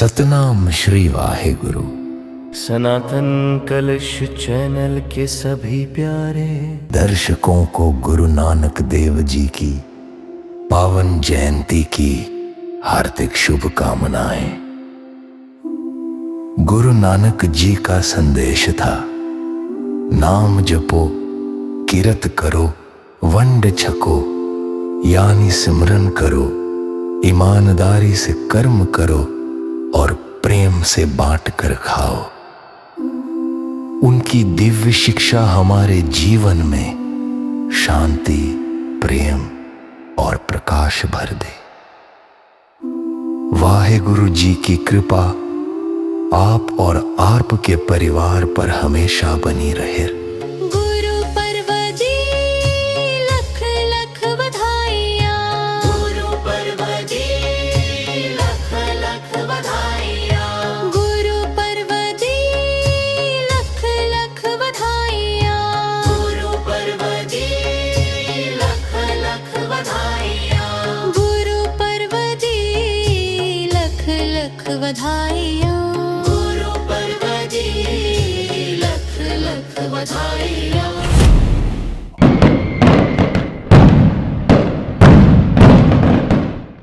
सतनाम श्री वाहेगुरु। सनातन कलश चैनल के सभी प्यारे दर्शकों को गुरु नानक देव जी की पावन जयंती की हार्दिक शुभकामनाएं। गुरु नानक जी का संदेश था, नाम जपो, किरत करो, वंड छको, यानी सिमरन करो, ईमानदारी से कर्म करो और प्रेम से बांट कर खाओ। उनकी दिव्य शिक्षा हमारे जीवन में शांति, प्रेम और प्रकाश भर दे। वाहेगुरु जी की कृपा आप और आपके परिवार पर हमेशा बनी रहे। गुरु पर्व जी लख लख बधाइयाँ। गुरु पर्व जी लख लख बधाइयाँ। गुरु पर्व जी लख लख बधाइयाँ। गुरु पर्व जी लख लख बधाइयाँ। गुरु पर्व जी लख लख बधाइयाँ। गुरु पर्व जी लख लख बधाइयाँ।